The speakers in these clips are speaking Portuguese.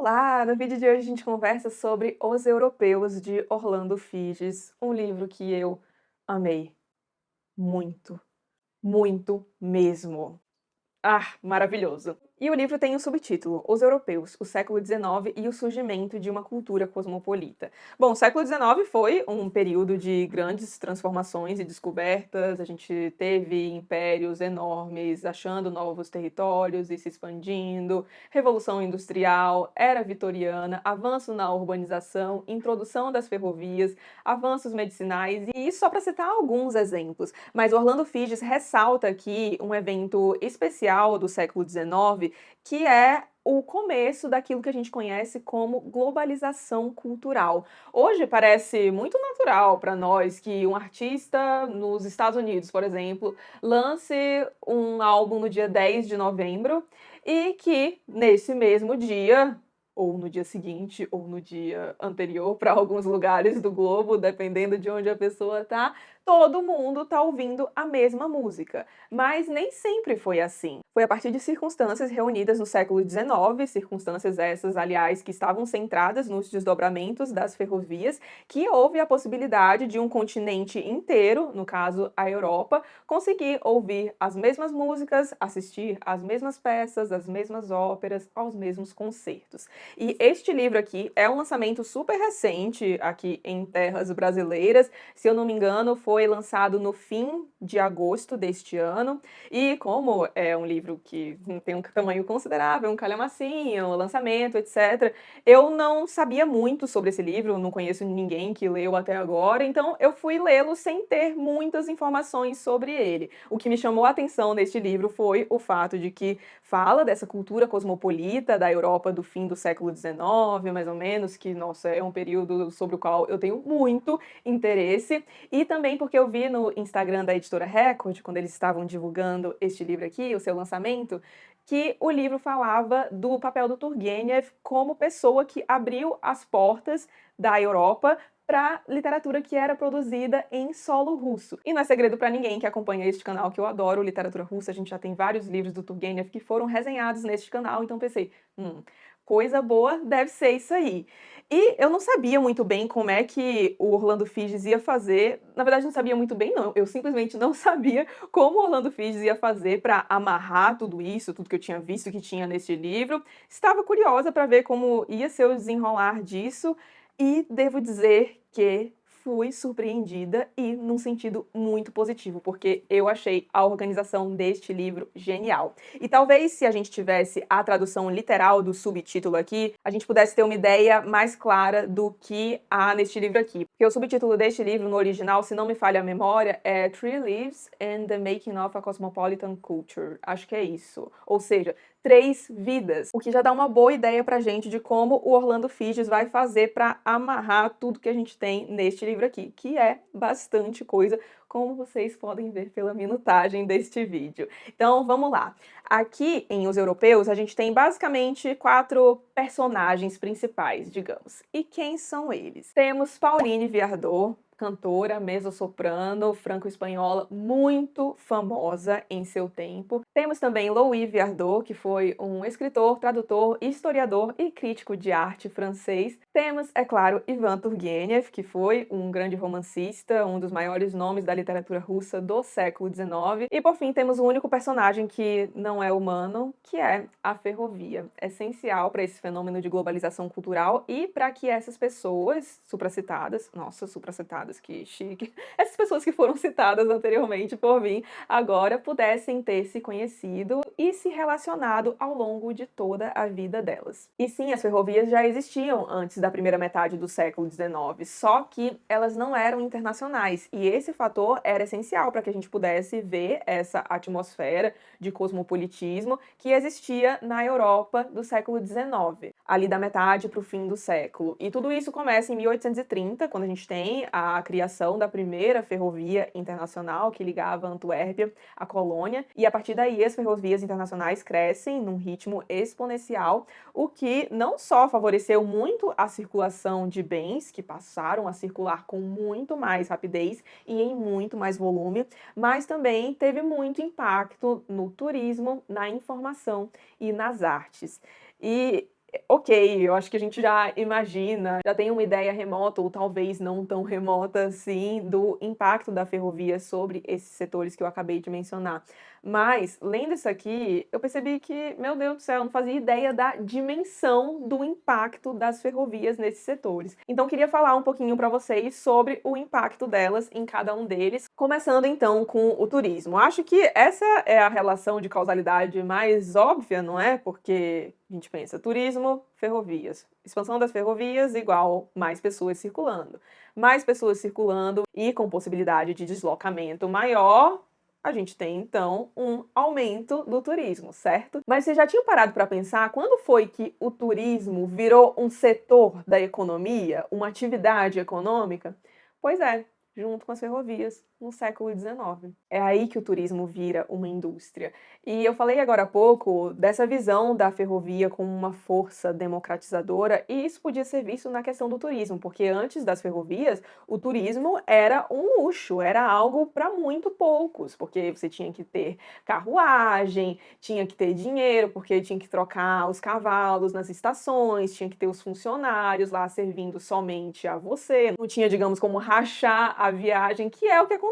Olá! No vídeo de hoje a gente conversa sobre Os Europeus, de Orlando Figes, um livro que eu amei muito, muito mesmo. Maravilhoso! E o livro tem o subtítulo Os Europeus, o século XIX e o surgimento de uma cultura cosmopolita. Bom, o século XIX foi um período de grandes transformações e descobertas, a gente teve impérios enormes achando novos territórios e se expandindo, revolução industrial, era vitoriana, avanço na urbanização, introdução das ferrovias, avanços medicinais, e isso só para citar alguns exemplos. Mas Orlando Figes ressalta aqui um evento especial do século XIX, que é o começo daquilo que a gente conhece como globalização cultural. Hoje parece muito natural para nós que um artista nos Estados Unidos, por exemplo, lance um álbum no dia 10 de novembro e que nesse mesmo dia, ou no dia seguinte, ou no dia anterior, para alguns lugares do globo, dependendo de onde a pessoa tá, todo mundo tá ouvindo a mesma música. Mas nem sempre foi assim. Foi a partir de circunstâncias reunidas no século XIX, circunstâncias essas, aliás, que estavam centradas nos desdobramentos das ferrovias, que houve a possibilidade de um continente inteiro, no caso a Europa, conseguir ouvir as mesmas músicas, assistir às mesmas peças, às mesmas óperas, aos mesmos concertos. E este livro aqui é um lançamento super recente aqui em terras brasileiras, se eu não me engano foi lançado no fim de agosto deste ano, e como é um livro que tem um tamanho considerável, um calhamacinho, lançamento, etc., eu não sabia muito sobre esse livro, não conheço ninguém que leu até agora, então eu fui lê-lo sem ter muitas informações sobre ele. O que me chamou a atenção neste livro foi o fato de que fala dessa cultura cosmopolita da Europa do fim do século XIX, mais ou menos, que, nossa, é um período sobre o qual eu tenho muito interesse, e também porque eu vi no Instagram da Editora Record, quando eles estavam divulgando este livro aqui, o seu lançamento, que o livro falava do papel do Turgenev como pessoa que abriu as portas da Europa para literatura que era produzida em solo russo. E não é segredo para ninguém que acompanha este canal, que eu adoro literatura russa, a gente já tem vários livros do Turgenev que foram resenhados neste canal, então pensei, coisa boa deve ser isso aí. E eu não sabia muito bem como é que o Orlando Figes ia fazer, na verdade não sabia muito bem não, eu simplesmente não sabia como o Orlando Figes ia fazer para amarrar tudo isso, tudo que eu tinha visto que tinha nesse livro. Estava curiosa para ver como ia ser o desenrolar disso, e devo dizer que fui surpreendida e num sentido muito positivo, porque eu achei a organização deste livro genial. E talvez se a gente tivesse a tradução literal do subtítulo aqui, a gente pudesse ter uma ideia mais clara do que há neste livro aqui. Porque o subtítulo deste livro, no original, se não me falha a memória, é Three Lives and the Making of a Cosmopolitan Culture. Acho que é isso. Ou seja, 3 vidas, o que já dá uma boa ideia pra gente de como o Orlando Figes vai fazer para amarrar tudo que a gente tem neste livro aqui, que é bastante coisa, como vocês podem ver pela minutagem deste vídeo. Então vamos lá. Aqui em Os Europeus a gente tem basicamente 4 personagens principais, digamos. E quem são eles? Temos Pauline Viardot, cantora, mezzo-soprano, franco-espanhola, muito famosa em seu tempo. Temos também Louis Viardot, que foi um escritor, tradutor, historiador e crítico de arte francês. Temos, é claro, Ivan Turgenev, que foi um grande romancista, um dos maiores nomes da literatura russa do século XIX. E, por fim, temos o único personagem que não é humano, que é a ferrovia. Essencial para esse fenômeno de globalização cultural e para que essas pessoas supracitadas, nossa, supracitadas, que chique, essas pessoas que foram citadas anteriormente por mim, agora pudessem ter se conhecido e se relacionado ao longo de toda a vida delas. E sim, as ferrovias já existiam antes da primeira metade do século XIX, só que elas não eram internacionais, e esse fator era essencial para que a gente pudesse ver essa atmosfera de cosmopolitismo que existia na Europa do século XIX, ali da metade para o fim do século. E tudo isso começa em 1830, quando a gente tem a criação da primeira ferrovia internacional que ligava Antuérpia à Colônia, e a partir daí as ferrovias internacionais crescem num ritmo exponencial, o que não só favoreceu muito a circulação de bens, que passaram a circular com muito mais rapidez e em muito mais volume, mas também teve muito impacto no turismo, na informação e nas artes. E Ok, eu acho que a gente já imagina, já tem uma ideia remota ou talvez não tão remota assim, do impacto da ferrovia sobre esses setores que eu acabei de mencionar. Mas, lendo isso aqui, eu percebi que, meu Deus do céu, eu não fazia ideia da dimensão do impacto das ferrovias nesses setores. Então, queria falar um pouquinho para vocês sobre o impacto delas em cada um deles, começando então com o turismo. Acho que essa é a relação de causalidade mais óbvia, não é? Porque a gente pensa turismo, ferrovias. Expansão das ferrovias igual mais pessoas circulando. Mais pessoas circulando e com possibilidade de deslocamento maior, a gente tem então um aumento do turismo, certo? Mas você já tinha parado para pensar quando foi que o turismo virou um setor da economia, uma atividade econômica? Pois é, junto com as ferrovias, no século XIX. É aí que o turismo vira uma indústria. E eu falei agora há pouco dessa visão da ferrovia como uma força democratizadora, e isso podia ser visto na questão do turismo, porque antes das ferrovias, o turismo era um luxo, era algo para muito poucos, porque você tinha que ter carruagem, tinha que ter dinheiro, porque tinha que trocar os cavalos nas estações, tinha que ter os funcionários lá servindo somente a você, não tinha, digamos, como rachar a viagem, que é o que acontece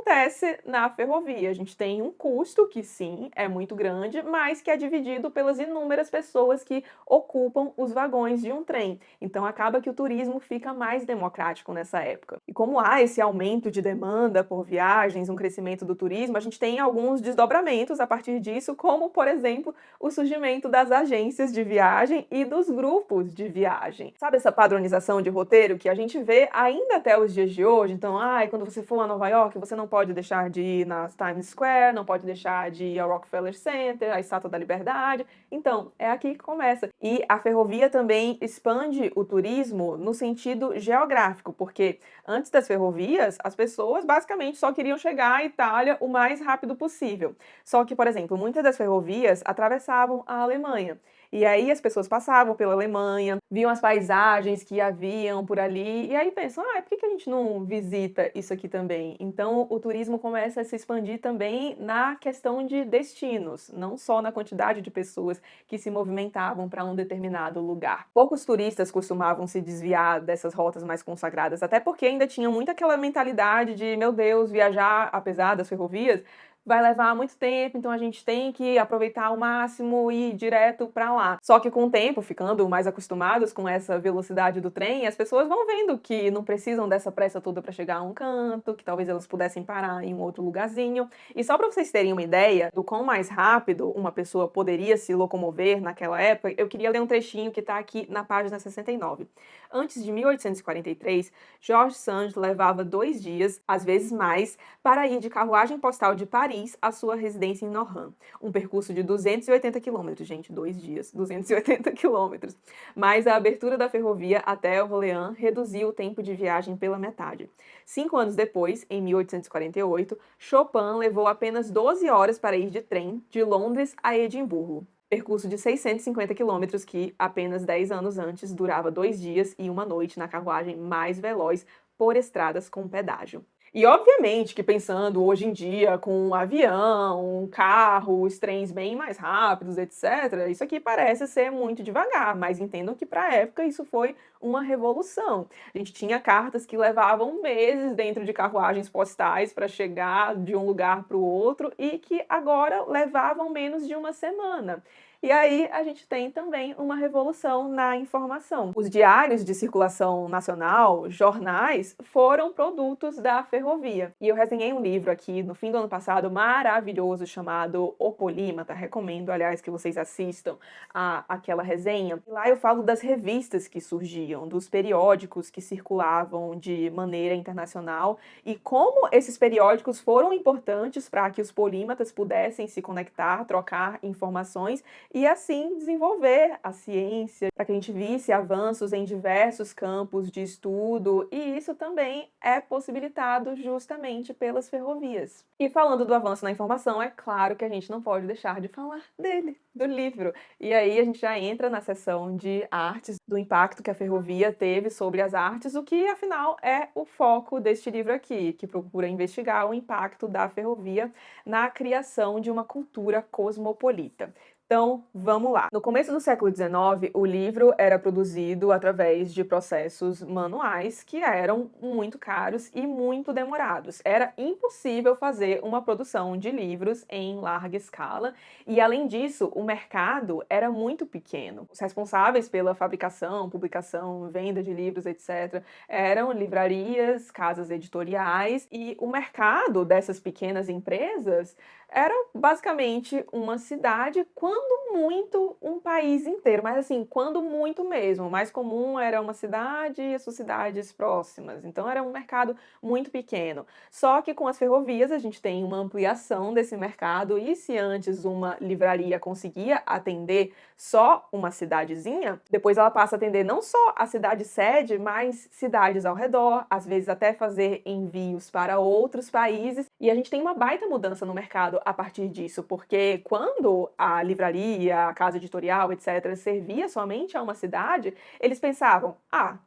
na ferrovia. A gente tem um custo que sim, é muito grande, mas que é dividido pelas inúmeras pessoas que ocupam os vagões de um trem. Então acaba que o turismo fica mais democrático nessa época. E como há esse aumento de demanda por viagens, um crescimento do turismo, a gente tem alguns desdobramentos a partir disso, como, por exemplo, o surgimento das agências de viagem e dos grupos de viagem. Sabe essa padronização de roteiro que a gente vê ainda até os dias de hoje? Então, quando você for a Nova York, você não pode deixar de ir na Times Square, não pode deixar de ir ao Rockefeller Center, à Estátua da Liberdade. Então, é aqui que começa. E a ferrovia também expande o turismo no sentido geográfico, porque antes das ferrovias, as pessoas basicamente só queriam chegar à Itália o mais rápido possível. Só que, por exemplo, muitas das ferrovias atravessavam a Alemanha. E aí as pessoas passavam pela Alemanha, viam as paisagens que haviam por ali, e aí pensam, por que a gente não visita isso aqui também? Então o turismo começa a se expandir também na questão de destinos, não só na quantidade de pessoas que se movimentavam para um determinado lugar. Poucos turistas costumavam se desviar dessas rotas mais consagradas, até porque ainda tinham muito aquela mentalidade de, meu Deus, viajar, apesar das ferrovias, vai levar muito tempo, então a gente tem que aproveitar ao máximo e ir direto para lá. Só que com o tempo, ficando mais acostumados com essa velocidade do trem, as pessoas vão vendo que não precisam dessa pressa toda para chegar a um canto, que talvez elas pudessem parar em um outro lugarzinho. E só para vocês terem uma ideia do quão mais rápido uma pessoa poderia se locomover naquela época, eu queria ler um trechinho que está aqui na página 69. Antes de 1843, George Sand levava 2 dias, às vezes mais, para ir de carruagem postal de Paris à sua residência em Nohant. Um percurso de 280 quilômetros, gente, 2 dias, 280 quilômetros. Mas a abertura da ferrovia até Orléans reduziu o tempo de viagem pela metade. 5 anos depois, em 1848, Chopin levou apenas 12 horas para ir de trem de Londres a Edimburgo. Percurso de 650 quilômetros que, apenas 10 anos antes, durava 2 dias e 1 noite na carruagem mais veloz por estradas com pedágio. E obviamente que pensando hoje em dia com um avião, um carro, os trens bem mais rápidos, etc., isso aqui parece ser muito devagar, mas entendam que para a época isso foi uma revolução. A gente tinha cartas que levavam meses dentro de carruagens postais para chegar de um lugar para o outro e que agora levavam menos de uma semana. E aí a gente tem também uma revolução na informação. Os diários de circulação nacional, jornais, foram produtos da ferrovia. E eu resenhei um livro aqui no fim do ano passado maravilhoso chamado O Polímata. Recomendo, aliás, que vocês assistam aquela resenha. E lá eu falo das revistas que surgiam, dos periódicos que circulavam de maneira internacional e como esses periódicos foram importantes para que os polímatas pudessem se conectar, trocar informações e assim desenvolver a ciência, para que a gente visse avanços em diversos campos de estudo, e isso também é possibilitado justamente pelas ferrovias. E falando do avanço na informação, é claro que a gente não pode deixar de falar dele, do livro. E aí a gente já entra na seção de artes, do impacto que a ferrovia teve sobre as artes, o que afinal é o foco deste livro aqui, que procura investigar o impacto da ferrovia na criação de uma cultura cosmopolita. Então, vamos lá. No começo do século XIX, o livro era produzido através de processos manuais que eram muito caros e muito demorados. Era impossível fazer uma produção de livros em larga escala e, além disso, o mercado era muito pequeno. Os responsáveis pela fabricação, publicação, venda de livros, etc., eram livrarias, casas editoriais e o mercado dessas pequenas empresas era basicamente uma cidade, quando muito um país inteiro, mas assim, quando muito mesmo. O mais comum era uma cidade e as suas cidades próximas. Então era um mercado muito pequeno. Só que com as ferrovias a gente tem uma ampliação desse mercado e se antes uma livraria conseguia atender só uma cidadezinha, depois ela passa a atender não só a cidade sede, mas cidades ao redor, às vezes até fazer envios para outros países. E a gente tem uma baita mudança no mercado a partir disso, porque quando a livraria, a casa editorial, etc., servia somente a uma cidade, eles pensavam: ah,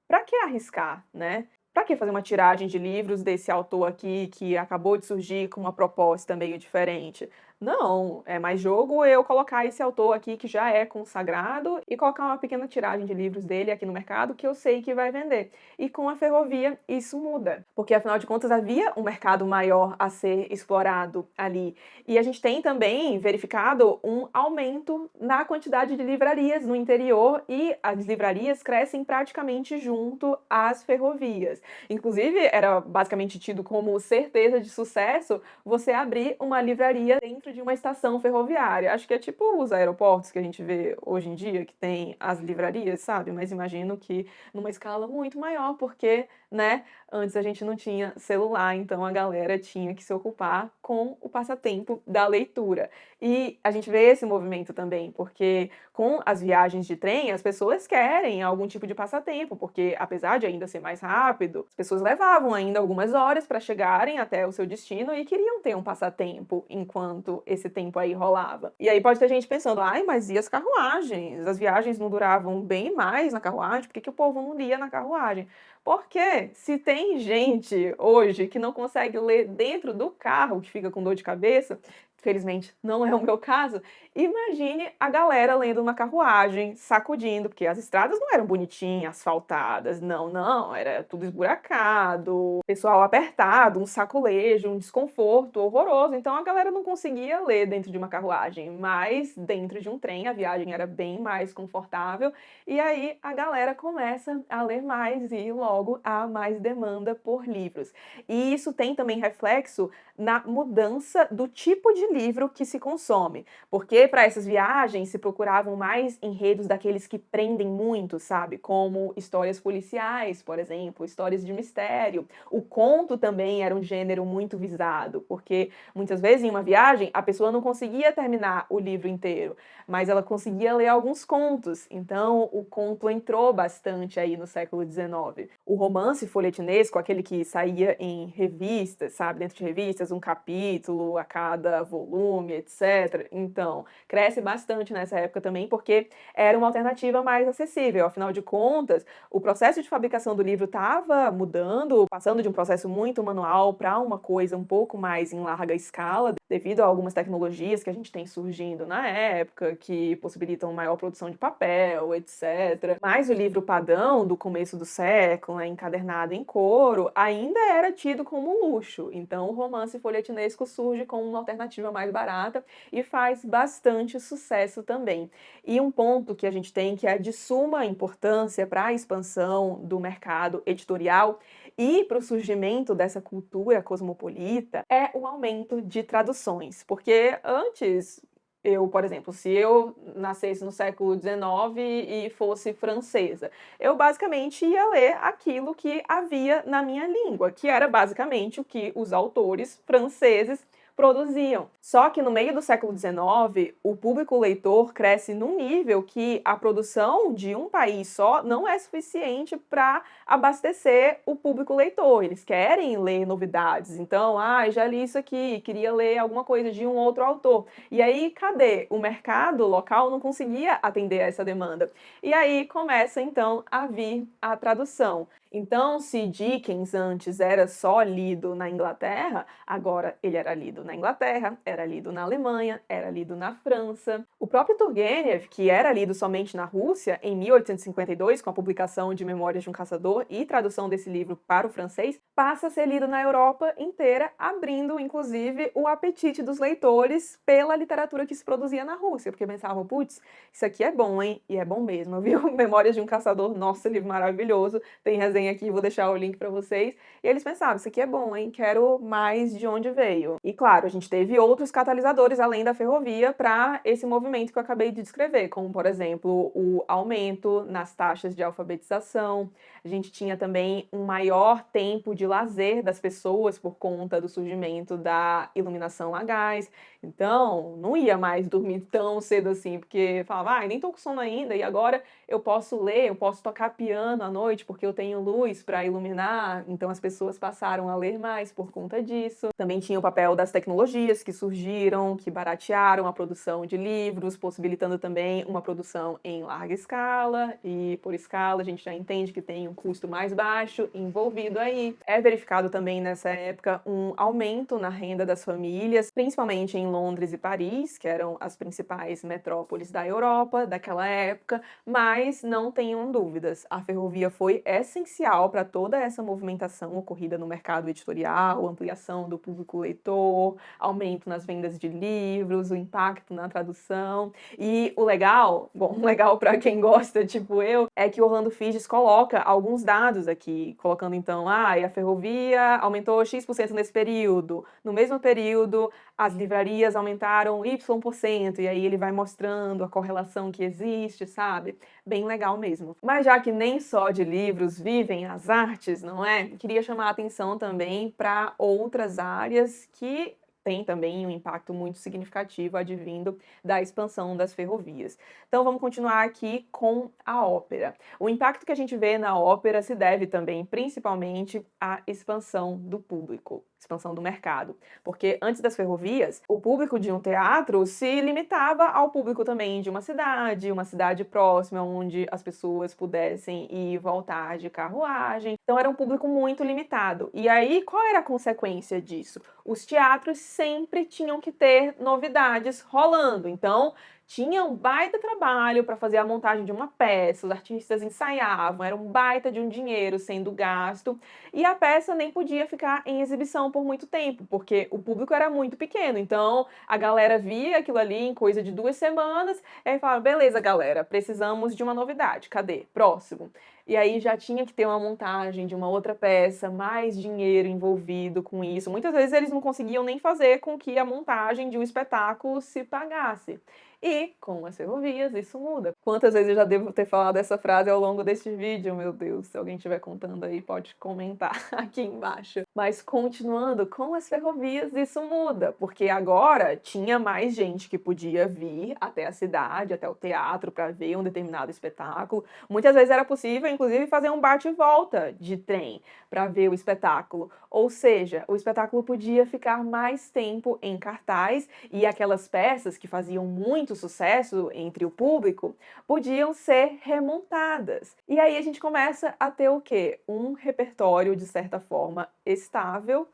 para que arriscar, né? Para que fazer uma tiragem de livros desse autor aqui que acabou de surgir com uma proposta meio diferente? Não, é mais jogo eu colocar esse autor aqui que já é consagrado e colocar uma pequena tiragem de livros dele aqui no mercado que eu sei que vai vender. E com a ferrovia isso muda, porque afinal de contas havia um mercado maior a ser explorado ali. E a gente tem também verificado um aumento na quantidade de livrarias no interior e as livrarias crescem praticamente junto às ferrovias. Inclusive, era basicamente tido como certeza de sucesso você abrir uma livraria dentro de uma estação ferroviária. Acho que é tipo os aeroportos que a gente vê hoje em dia, que tem as livrarias, sabe? Mas imagino que numa escala muito maior, porque, né, antes a gente não tinha celular, então a galera tinha que se ocupar com o passatempo da leitura. E a gente vê esse movimento também, porque com as viagens de trem, as pessoas querem algum tipo de passatempo, porque apesar de ainda ser mais rápido, as pessoas levavam ainda algumas horas para chegarem até o seu destino e queriam ter um passatempo enquanto esse tempo aí rolava. E aí pode ter gente pensando: ai, mas e as carruagens? As viagens não duravam bem mais na carruagem? Por que que o povo não lia na carruagem? Porque se tem gente hoje que não consegue ler dentro do carro, que fica com dor de cabeça, felizmente não é o meu caso, imagine a galera lendo uma carruagem, sacudindo, porque as estradas não eram bonitinhas, asfaltadas, não, não, era tudo esburacado, pessoal apertado, um sacolejo, um desconforto horroroso. Então a galera não conseguia ler dentro de uma carruagem, mas dentro de um trem a viagem era bem mais confortável e aí a galera começa a ler mais e logo há mais demanda por livros. E isso tem também reflexo na mudança do tipo de livro que se consome, porque para essas viagens se procuravam mais enredos daqueles que prendem muito, sabe? Como histórias policiais, por exemplo, histórias de mistério. O conto também era um gênero muito visado, porque muitas vezes em uma viagem a pessoa não conseguia terminar o livro inteiro, mas ela conseguia ler alguns contos. Então o conto entrou bastante aí no século XIX. O romance folhetinesco, aquele que saía em revistas, sabe? Dentro de revistas, um capítulo a cada volume, etc. Então, cresce bastante nessa época também, porque era uma alternativa mais acessível. Afinal de contas, o processo de fabricação do livro estava mudando, passando de um processo muito manual para uma coisa um pouco mais em larga escala, devido a algumas tecnologias que a gente tem surgindo na época, que possibilitam maior produção de papel, etc. Mas o livro padrão do começo do século, né, encadernado em couro, ainda era tido como um luxo. Então, o romance folhetinesco surge como uma alternativa mais barata e faz bastante sucesso também. E um ponto que a gente tem que é de suma importância para a expansão do mercado editorial e para o surgimento dessa cultura cosmopolita é o aumento de traduções, porque antes eu, por exemplo, se eu nascesse no século XIX e fosse francesa, eu basicamente ia ler aquilo que havia na minha língua, que era basicamente o que os autores franceses produziam. Só que no meio do século XIX, o público leitor cresce num nível que a produção de um país só não é suficiente para abastecer o público leitor. Eles querem ler novidades. Então, já li isso aqui, queria ler alguma coisa de um outro autor. E aí, cadê? O mercado local não conseguia atender essa demanda. E aí começa, então, a vir a tradução. Então, se Dickens antes era só lido na Inglaterra, agora ele era lido na Inglaterra, era lido na Alemanha, era lido na França. O próprio Turgenev, que era lido somente na Rússia, em 1852, com a publicação de Memórias de um Caçador e tradução desse livro para o francês, passa a ser lido na Europa inteira, abrindo, inclusive, o apetite dos leitores pela literatura que se produzia na Rússia, porque pensavam, putz, isso aqui é bom, hein? E é bom mesmo, viu? Memórias de um Caçador, nossa, livro maravilhoso, tem resenha aqui, vou deixar o link para vocês. E eles pensavam, isso aqui é bom, hein? Quero mais de onde veio. E claro, a gente teve outros catalisadores além da ferrovia para esse movimento que eu acabei de descrever, como por exemplo, o aumento nas taxas de alfabetização. A gente tinha também um maior tempo de lazer das pessoas por conta do surgimento da iluminação a gás. Então, não ia mais dormir tão cedo assim, porque falava, nem tô com sono ainda, e agora eu posso ler, eu posso tocar piano à noite, porque eu tenho luz para iluminar. Então as pessoas passaram a ler mais por conta disso. Também tinha o papel das tecnologias que surgiram, que baratearam a produção de livros, possibilitando também uma produção em larga escala, e por escala a gente já entende que tem um custo mais baixo envolvido aí. É verificado também nessa época um aumento na renda das famílias, principalmente em Londres e Paris, que eram as principais metrópoles da Europa daquela época, mas não tenham dúvidas, a ferrovia foi essencial para toda essa movimentação ocorrida no mercado editorial, ampliação do público leitor, aumento nas vendas de livros, o impacto na tradução. E o legal, bom, legal para quem gosta, tipo eu, é que o Orlando Figes coloca alguns dados aqui, colocando então, a ferrovia aumentou X% nesse período, no mesmo período as livrarias aumentaram Y%, e aí ele vai mostrando a correlação que existe, sabe? Bem legal mesmo. Mas já que nem só de livros vivem as artes, não é? Queria chamar a atenção também para outras áreas que tem também um impacto muito significativo advindo da expansão das ferrovias. Então vamos continuar aqui com a ópera. O impacto que a gente vê na ópera se deve também principalmente à expansão do público, expansão do mercado, porque antes das ferrovias, o público de um teatro se limitava ao público também de uma cidade próxima, onde as pessoas pudessem ir e voltar de carruagem. Então era um público muito limitado. E aí, qual era a consequência disso? Os teatros sempre tinham que ter novidades rolando. Então, tinha um baita trabalho para fazer a montagem de uma peça, os artistas ensaiavam, era um baita de um dinheiro sendo gasto, e a peça nem podia ficar em exibição por muito tempo, porque o público era muito pequeno. Então, a galera via aquilo ali em coisa de 2 semanas, e aí falava, beleza, galera, precisamos de uma novidade, cadê? Próximo. E aí já tinha que ter uma montagem de uma outra peça, mais dinheiro envolvido com isso. Muitas vezes eles não conseguiam nem fazer com que a montagem de um espetáculo se pagasse. E com as ferrovias isso muda. Quantas vezes eu já devo ter falado essa frase ao longo deste vídeo, meu Deus? Se alguém estiver contando aí, pode comentar aqui embaixo. Mas continuando, com as ferrovias isso muda, porque agora tinha mais gente que podia vir até a cidade, até o teatro para ver um determinado espetáculo. Muitas vezes era possível, inclusive, fazer um bate e volta de trem para ver o espetáculo. Ou seja, o espetáculo podia ficar mais tempo em cartaz e aquelas peças que faziam muito sucesso entre o público podiam ser remontadas. E aí a gente começa a ter o quê? Um repertório, de certa forma, estável,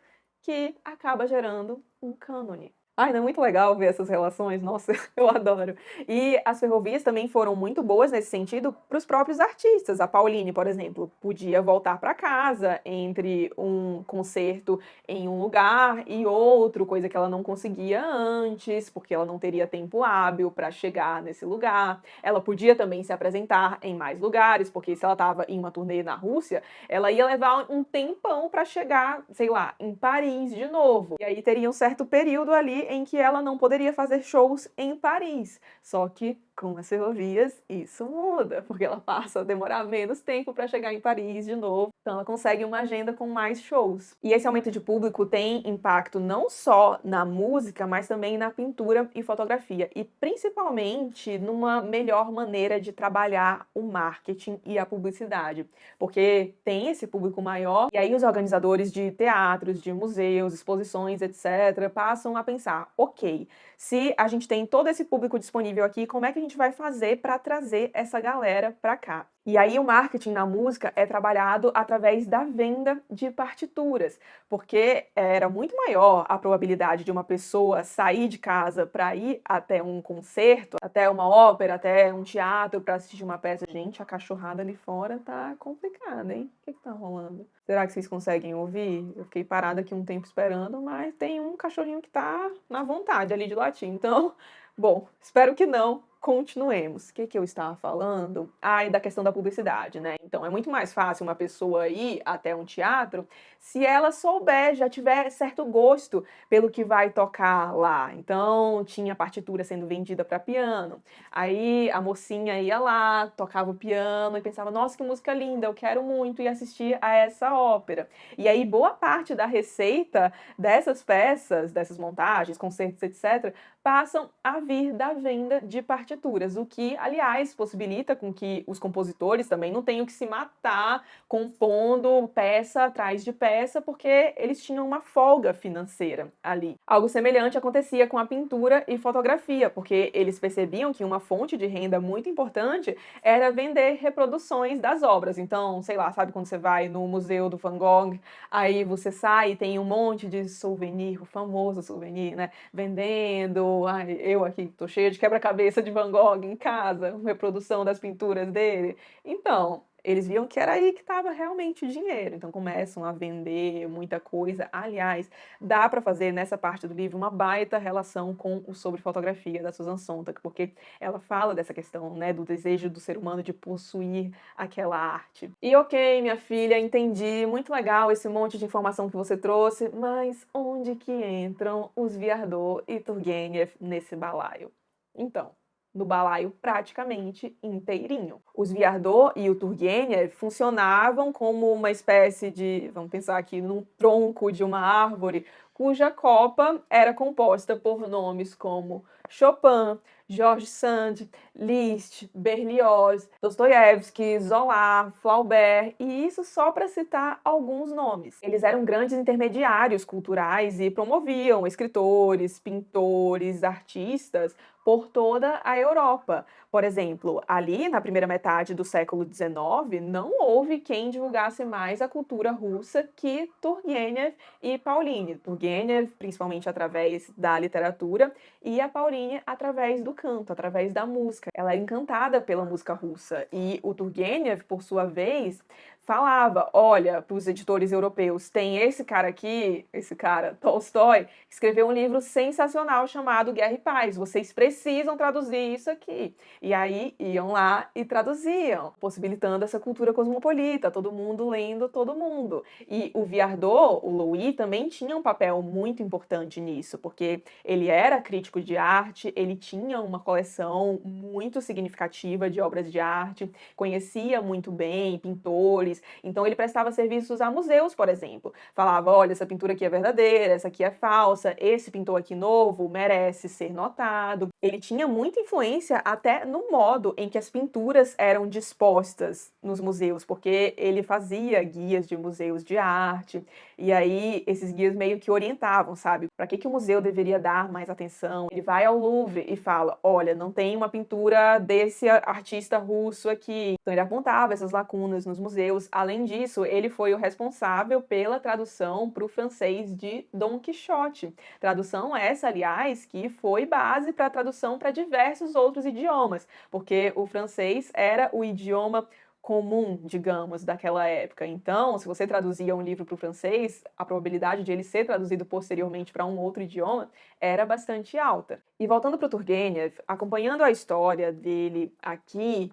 que acaba gerando um cânone. Ai, não é muito legal ver essas relações? Nossa, eu adoro. E as ferrovias também foram muito boas nesse sentido para os próprios artistas. A Pauline, por exemplo, podia voltar para casa entre um concerto em um lugar e outro, coisa que ela não conseguia antes, porque ela não teria tempo hábil para chegar nesse lugar. Ela podia também se apresentar em mais lugares, porque se ela estava em uma turnê na Rússia, ela ia levar um tempão para chegar, sei lá, em Paris de novo. E aí teria um certo período ali em que ela não poderia fazer shows em Paris. Só que com as ferrovias isso muda, porque ela passa a demorar menos tempo para chegar em Paris de novo. Então ela consegue uma agenda com mais shows. E esse aumento de público tem impacto não só na música, mas também na pintura e fotografia. E principalmente numa melhor maneira de trabalhar o marketing e a publicidade. Porque tem esse público maior, e aí os organizadores de teatros, de museus, exposições, etc., passam a pensar, ok, se a gente tem todo esse público disponível aqui, como é que a gente vai fazer para trazer essa galera para cá? E aí o marketing na música é trabalhado através da venda de partituras, porque era muito maior a probabilidade de uma pessoa sair de casa para ir até um concerto, até uma ópera, até um teatro para assistir uma peça. Gente, a cachorrada ali fora tá complicada, hein? O que tá rolando? Será que vocês conseguem ouvir? Eu fiquei parada aqui um tempo esperando, mas tem um cachorrinho que tá na vontade ali de latir. Então, bom, espero que não. Continuemos. O que eu estava falando? Ah, e da questão da publicidade, né? Então, é muito mais fácil uma pessoa ir até um teatro se ela souber, já tiver certo gosto pelo que vai tocar lá. Então, tinha partitura sendo vendida para piano. Aí a mocinha ia lá, tocava o piano e pensava: nossa, que música linda, eu quero muito ir assistir a essa ópera. E aí, boa parte da receita dessas peças, dessas montagens, concertos, etc., passam a vir da venda de partituras, o que, aliás, possibilita com que os compositores também não tenham que se matar compondo peça atrás de peça, porque eles tinham uma folga financeira ali. Algo semelhante acontecia com a pintura e fotografia, porque eles percebiam que uma fonte de renda muito importante era vender reproduções das obras. Então, sei lá, sabe quando você vai no Museu do Van Gogh, aí você sai e tem um monte de souvenir, o famoso souvenir, né? Vendendo. Ai, eu aqui tô cheia de quebra-cabeça de Van Gogh em casa, reprodução das pinturas dele. Então, eles viam que era aí que estava realmente o dinheiro, então começam a vender muita coisa. Aliás, dá para fazer nessa parte do livro uma baita relação com o Sobre Fotografia da Susan Sontag, porque ela fala dessa questão, né, do desejo do ser humano de possuir aquela arte. E ok, minha filha, entendi, muito legal esse monte de informação que você trouxe, mas onde que entram os Viardot e Turgenev nesse balaio? Então, no balaio praticamente inteirinho. Os Viardot e o Turgenev funcionavam como uma espécie de, vamos pensar aqui, num tronco de uma árvore, cuja copa era composta por nomes como Chopin, George Sand, Liszt, Berlioz, Dostoiévski, Zola, Flaubert, e isso só para citar alguns nomes. Eles eram grandes intermediários culturais e promoviam escritores, pintores, artistas por toda a Europa. Por exemplo, ali na primeira metade do século XIX, não houve quem divulgasse mais a cultura russa que Turgenev e Pauline. Turgenev, principalmente através da literatura, e a Pauline através do canto, através da música. Ela era encantada pela música russa. E o Turgenev, por sua vez, falava: olha, para os editores europeus, tem esse cara aqui, esse cara, Tolstói, que escreveu um livro sensacional chamado Guerra e Paz. Vocês precisam traduzir isso aqui. E aí iam lá e traduziam, possibilitando essa cultura cosmopolita, todo mundo lendo todo mundo. E o Viardot, o Louis, também tinha um papel muito importante nisso, porque ele era crítico de arte, ele tinha uma coleção muito significativa de obras de arte, conhecia muito bem pintores, então ele prestava serviços a museus, por exemplo. Falava: olha, essa pintura aqui é verdadeira, essa aqui é falsa, esse pintor aqui novo merece ser notado. Ele tinha muita influência até no modo em que as pinturas eram dispostas nos museus, porque ele fazia guias de museus de arte, e aí esses guias meio que orientavam, sabe? Para que o museu deveria dar mais atenção. Ele vai ao Louvre e fala: olha, não tem uma pintura desse artista russo aqui. Então ele apontava essas lacunas nos museus. Além disso, ele foi o responsável pela tradução para o francês de Dom Quixote. Tradução essa, aliás, que foi base para a tradução para diversos outros idiomas, porque o francês era o idioma comum, digamos, daquela época. Então, se você traduzia um livro para o francês, a probabilidade de ele ser traduzido posteriormente para um outro idioma era bastante alta. E voltando para o Turgenev, acompanhando a história dele aqui,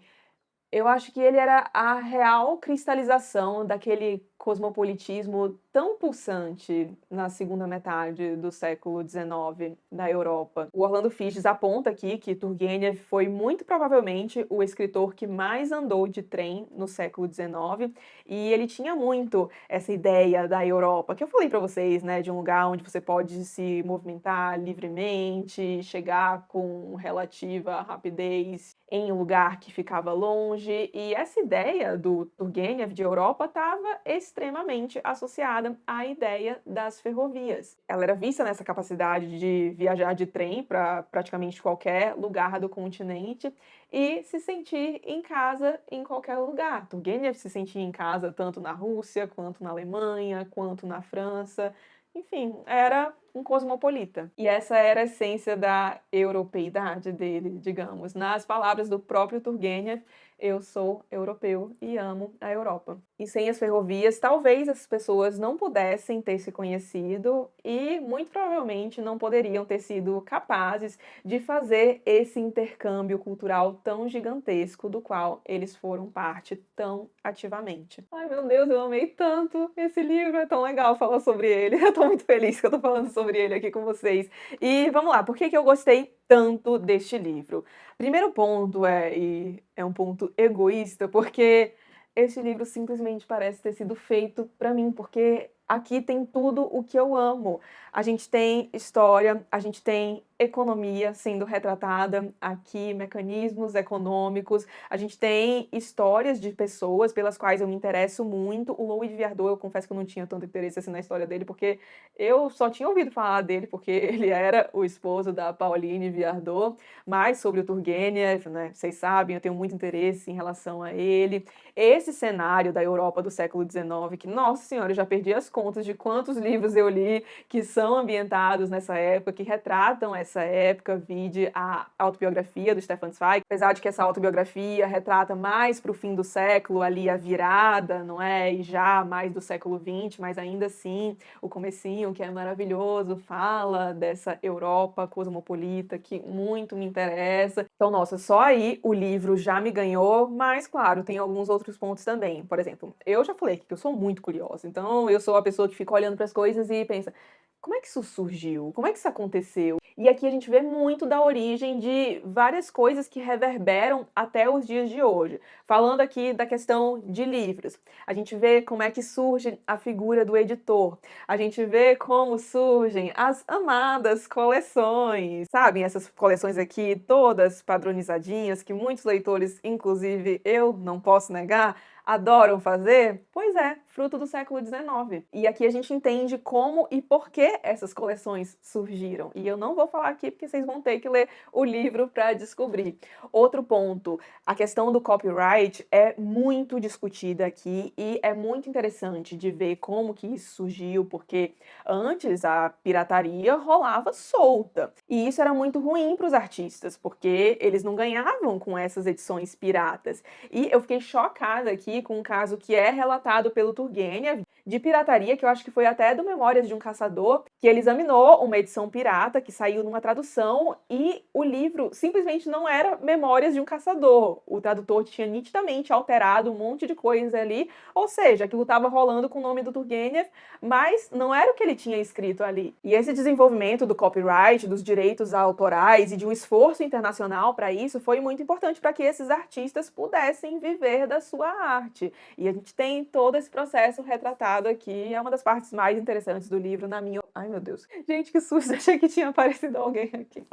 eu acho que ele era a real cristalização daquele cosmopolitismo tão pulsante na segunda metade do século XIX na Europa. O Orlando Figes aponta aqui que Turgenev foi muito provavelmente o escritor que mais andou de trem no século XIX, e ele tinha muito essa ideia da Europa, que eu falei para vocês, né, de um lugar onde você pode se movimentar livremente, chegar com relativa rapidez em um lugar que ficava longe, e essa ideia do Turgenev de Europa estava extremamente associada à ideia das ferrovias. Ela era vista nessa capacidade de viajar de trem para praticamente qualquer lugar do continente e se sentir em casa em qualquer lugar. Turgenev se sentia em casa tanto na Rússia, quanto na Alemanha, quanto na França. Enfim, era um cosmopolita. E essa era a essência da europeidade dele, digamos. Nas palavras do próprio Turgenev, eu sou europeu e amo a Europa. E sem as ferrovias, talvez as pessoas não pudessem ter se conhecido e, muito provavelmente, não poderiam ter sido capazes de fazer esse intercâmbio cultural tão gigantesco do qual eles foram parte tão ativamente. Ai, meu Deus, eu amei tanto esse livro, é tão legal falar sobre ele. Eu tô muito feliz que eu tô falando sobre ele aqui com vocês. E vamos lá, por que eu gostei tanto deste livro? Primeiro ponto e é um ponto egoísta, porque este livro simplesmente parece ter sido feito para mim, porque aqui tem tudo o que eu amo. A gente tem história, a gente tem economia sendo retratada aqui, mecanismos econômicos, a gente tem histórias de pessoas pelas quais eu me interesso muito. O Louis de Viardot, eu confesso que eu não tinha tanto interesse assim na história dele, porque eu só tinha ouvido falar dele porque ele era o esposo da Pauline Viardot, mas sobre o Turgenev, né, vocês sabem, eu tenho muito interesse em relação a ele. Esse cenário da Europa do século XIX, que, nossa senhora, eu já perdi as contas de quantos livros eu li que são ambientados nessa época, que retratam essa época, vide a autobiografia do Stefan Zweig, apesar de que essa autobiografia retrata mais para o fim do século, ali a virada, não é? E já mais do século XX, mas ainda assim, o comecinho, que é maravilhoso, fala dessa Europa cosmopolita que muito me interessa. Então, nossa, só aí o livro já me ganhou, mas, claro, tem alguns outros pontos também. Por exemplo, eu já falei que eu sou muito curiosa, então eu sou a pessoa que fica olhando para as coisas e pensa, como é que isso surgiu? Como é que isso aconteceu? E aqui a gente vê muito da origem de várias coisas que reverberam até os dias de hoje. Falando aqui da questão de livros, a gente vê como é que surge a figura do editor. A gente vê como surgem as amadas coleções. Sabem, essas coleções aqui todas padronizadinhas, que muitos leitores, inclusive eu, não posso negar, adoram fazer? Pois é, fruto do século XIX. E aqui a gente entende como e por que essas coleções surgiram. E eu não vou falar aqui porque vocês vão ter que ler o livro para descobrir. Outro ponto, a questão do copyright é muito discutida aqui e é muito interessante de ver como que isso surgiu, porque antes a pirataria rolava solta. E isso era muito ruim para os artistas, porque eles não ganhavam com essas edições piratas. E eu fiquei chocada aqui com um caso que é relatado pelo Turgenev, de pirataria, que eu acho que foi até do Memórias de um Caçador, que ele examinou uma edição pirata que saiu numa tradução e o livro simplesmente não era Memórias de um Caçador. O tradutor tinha nitidamente alterado um monte de coisas ali, ou seja, aquilo estava rolando com o nome do Turgenev, mas não era o que ele tinha escrito ali. E esse desenvolvimento do copyright, dos direitos autorais e de um esforço internacional para isso foi muito importante para que esses artistas pudessem viver da sua arte. E a gente tem todo esse processo retratado aqui, é uma das partes mais interessantes do livro, na minha... Ai, meu Deus. Gente, que susto, achei que tinha aparecido alguém aqui.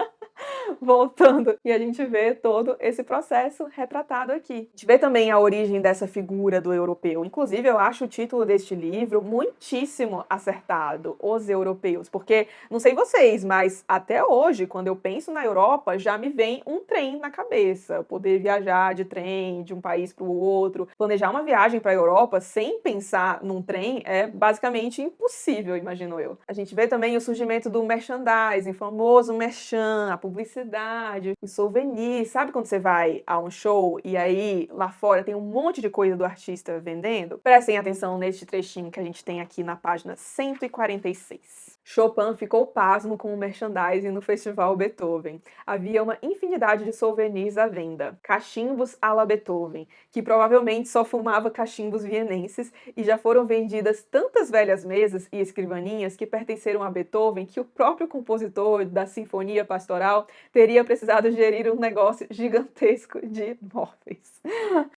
Voltando, e a gente vê todo esse processo retratado aqui. A gente vê também a origem dessa figura do europeu. Inclusive, eu acho o título deste livro muitíssimo acertado, Os Europeus, porque, não sei vocês, mas até hoje, quando eu penso na Europa, já me vem um trem na cabeça. Poder viajar de trem de um país para o outro. Planejar uma viagem para a Europa sem pensar num trem é basicamente impossível, imagino eu. A gente vê também o surgimento do merchandising, o famoso merchan, a publicidade, os souvenirs. Sabe quando você vai a um show e aí lá fora tem um monte de coisa do artista vendendo? Prestem atenção neste trechinho que a gente tem aqui na página 146. Chopin ficou pasmo com o merchandising no Festival Beethoven. Havia uma infinidade de souvenirs à venda. Cachimbos à la Beethoven, que provavelmente só fumava cachimbos vienenses, e já foram vendidas tantas velhas mesas e escrivaninhas que pertenceram a Beethoven que o próprio compositor da Sinfonia Pastoral teria precisado gerir um negócio gigantesco de móveis.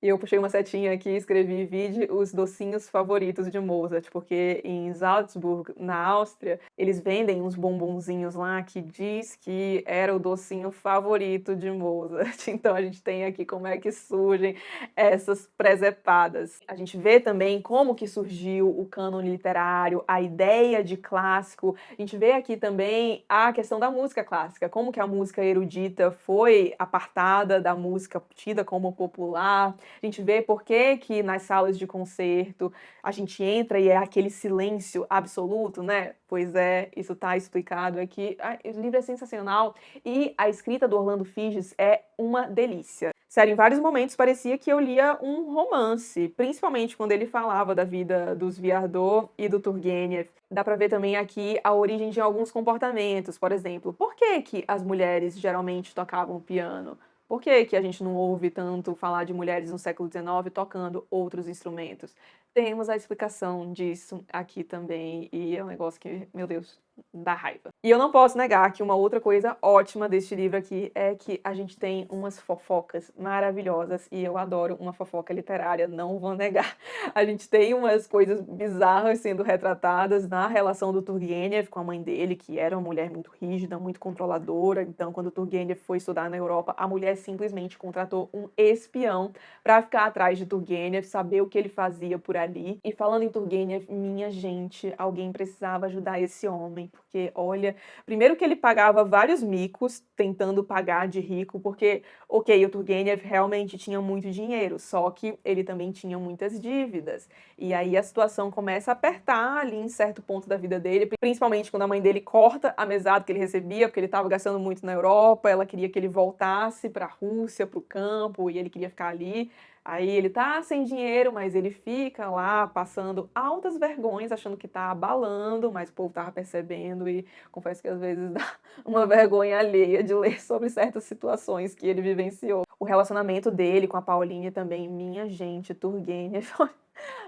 E eu puxei uma setinha aqui e escrevi vide os docinhos favoritos de Mozart, porque em Salzburg, na Áustria, eles vendem uns bombonzinhos lá que diz que era o docinho favorito de Mozart. Então a gente tem aqui como é que surgem essas presepadas. A gente vê também como que surgiu o cânone literário, a ideia de clássico. A gente vê aqui também a questão da música clássica, como que a música erudita foi apartada da música tida como popular. A gente vê por que nas salas de concerto a gente entra e é aquele silêncio absoluto, né? Pois é, isso está explicado aqui. O livro é sensacional e a escrita do Orlando Figes é uma delícia. Sério, em vários momentos parecia que eu lia um romance, principalmente quando ele falava da vida dos Viardot e do Turgenev. Dá pra ver também aqui a origem de alguns comportamentos, por exemplo, por que que as mulheres geralmente tocavam piano? Por que que a gente não ouve tanto falar de mulheres no século XIX tocando outros instrumentos? Temos a explicação disso aqui também, e é um negócio que, meu Deus, dá raiva. E eu não posso negar que uma outra coisa ótima deste livro aqui é que a gente tem umas fofocas maravilhosas, e eu adoro uma fofoca literária, não vou negar. A gente tem umas coisas bizarras sendo retratadas na relação do Turgenev com a mãe dele, que era uma mulher muito rígida, muito controladora. Então, quando o Turgenev foi estudar na Europa, a mulher simplesmente contratou um espião para ficar atrás de Turgenev, saber o que ele fazia por ali. E falando em Turgenev, minha gente, alguém precisava ajudar esse homem, porque olha, primeiro que ele pagava vários micos tentando pagar de rico, porque, ok, o Turgenev realmente tinha muito dinheiro, só que ele também tinha muitas dívidas. E aí a situação começa a apertar ali em certo ponto da vida dele, principalmente quando a mãe dele corta a mesada que ele recebia, porque ele estava gastando muito na Europa, ela queria que ele voltasse para a Rússia, para o campo, e ele queria ficar ali. Aí ele tá sem dinheiro, mas ele fica lá passando altas vergonhas, achando que tá abalando, mas o povo tava percebendo e confesso que às vezes dá uma vergonha alheia de ler sobre certas situações que ele vivenciou. O relacionamento dele com a Pauline também, minha gente, Turgenev.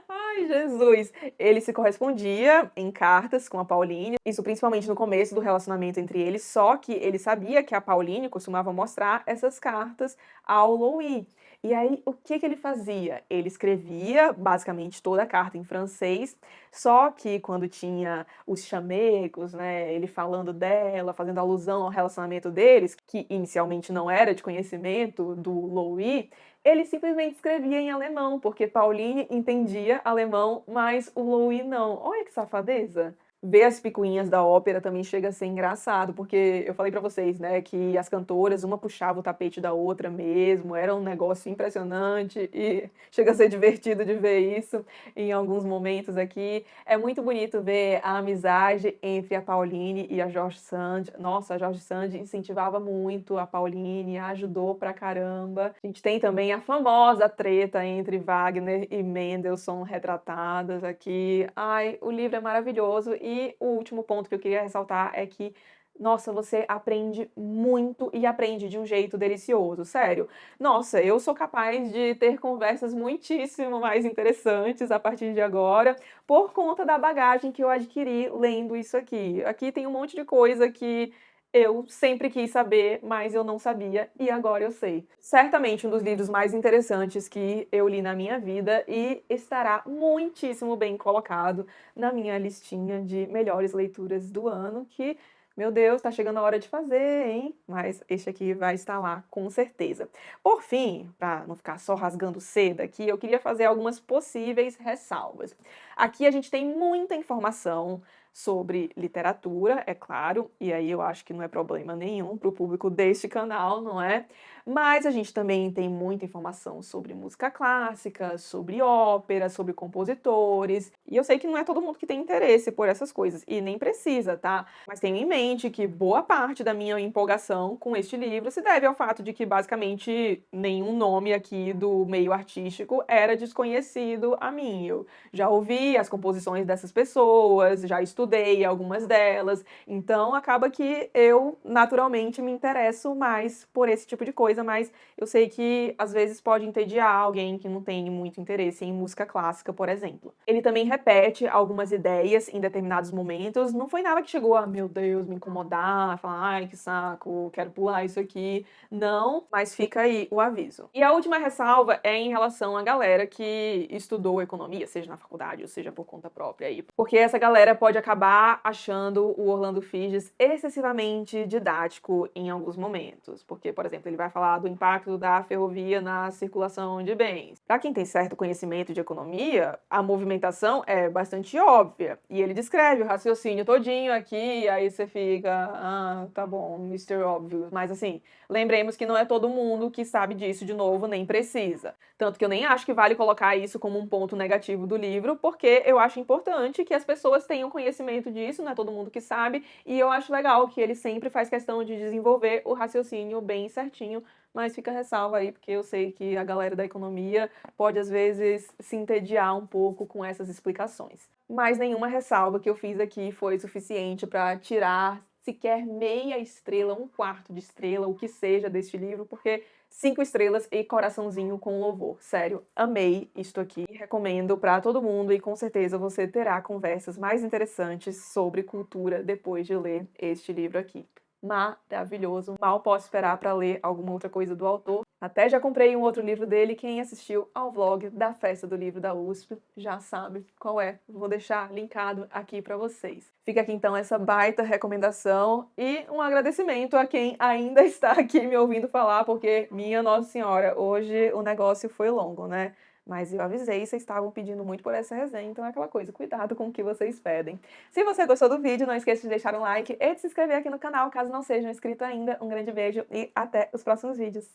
Ai, Jesus! Ele se correspondia em cartas com a Pauline, isso principalmente no começo do relacionamento entre eles, só que ele sabia que a Pauline costumava mostrar essas cartas ao Louis. E aí, o que que ele fazia? Ele escrevia basicamente toda a carta em francês, só que quando tinha os chamegos, né, ele falando dela, fazendo alusão ao relacionamento deles, que inicialmente não era de conhecimento do Louis, ele simplesmente escrevia em alemão, porque Pauline entendia alemão, mas o Louis não. Olha que safadeza! Ver as picuinhas da ópera também chega a ser engraçado, porque eu falei pra vocês, né, que as cantoras, uma puxava o tapete da outra mesmo, era um negócio impressionante e chega a ser divertido de ver isso em alguns momentos aqui. É muito bonito ver a amizade entre a Pauline e a George Sand. Nossa, a George Sand incentivava muito a Pauline, a ajudou pra caramba. A gente tem também a famosa treta entre Wagner e Mendelssohn retratadas aqui. Ai, o livro é maravilhoso e o último ponto que eu queria ressaltar é que nossa, você aprende muito e aprende de um jeito delicioso, sério. Nossa, eu sou capaz de ter conversas muitíssimo mais interessantes a partir de agora, por conta da bagagem que eu adquiri lendo isso aqui. Aqui tem um monte de coisa que eu sempre quis saber, mas eu não sabia e agora eu sei. Certamente um dos livros mais interessantes que eu li na minha vida e estará muitíssimo bem colocado na minha listinha de melhores leituras do ano, que, meu Deus, tá chegando a hora de fazer, hein? Mas este aqui vai estar lá, com certeza. Por fim, para não ficar só rasgando seda aqui, eu queria fazer algumas possíveis ressalvas. Aqui a gente tem muita informação sobre literatura, é claro, e aí eu acho que não é problema nenhum para o público deste canal, não é? Mas a gente também tem muita informação sobre música clássica, sobre ópera, sobre compositores, e eu sei que não é todo mundo que tem interesse por essas coisas, e nem precisa, tá? Mas tenha em mente que boa parte da minha empolgação com este livro se deve ao fato de que basicamente nenhum nome aqui do meio artístico era desconhecido a mim. Eu já ouvi as composições dessas pessoas, já estudei algumas delas, então acaba que eu naturalmente me interesso mais por esse tipo de coisa, mas eu sei que às vezes pode entediar alguém que não tem muito interesse em música clássica, por exemplo. Ele também repete algumas ideias em determinados momentos, não foi nada que chegou a, meu Deus, me incomodar, falar, ai que saco, quero pular isso aqui, não, mas fica aí o aviso. E a última ressalva é em relação à galera que estudou economia, seja na faculdade ou seja por conta própria aí, porque essa galera pode acabar acabar achando o Orlando Figes excessivamente didático em alguns momentos, porque, por exemplo, ele vai falar do impacto da ferrovia na circulação de bens. Para quem tem certo conhecimento de economia, a movimentação é bastante óbvia, e ele descreve o raciocínio todinho aqui, aí você fica, tá bom, Mr. Óbvio. Mas assim, lembremos que não é todo mundo que sabe disso de novo, nem precisa. Tanto que eu nem acho que vale colocar isso como um ponto negativo do livro, porque eu acho importante que as pessoas tenham conhecimento disso, não é todo mundo que sabe, e eu acho legal que ele sempre faz questão de desenvolver o raciocínio bem certinho, mas fica ressalva aí, porque eu sei que a galera da economia pode às vezes se entediar um pouco com essas explicações. Mas nenhuma ressalva que eu fiz aqui foi suficiente para tirar sequer meia estrela, um quarto de estrela, o que seja deste livro, porque 5 estrelas e coraçãozinho com louvor. Sério, amei isto aqui. Recomendo para todo mundo e com certeza você terá conversas mais interessantes sobre cultura depois de ler este livro aqui. Maravilhoso. Mal posso esperar para ler alguma outra coisa do autor. Até já comprei um outro livro dele. Quem assistiu ao vlog da Festa do Livro da USP já sabe qual é. Vou deixar linkado aqui para vocês. Fica aqui então essa baita recomendação e um agradecimento a quem ainda está aqui me ouvindo falar, porque, minha Nossa Senhora, hoje o negócio foi longo, né? Mas eu avisei, vocês estavam pedindo muito por essa resenha, então é aquela coisa, cuidado com o que vocês pedem. Se você gostou do vídeo, não esqueça de deixar um like e de se inscrever aqui no canal, caso não seja inscrito ainda. Um grande beijo e até os próximos vídeos.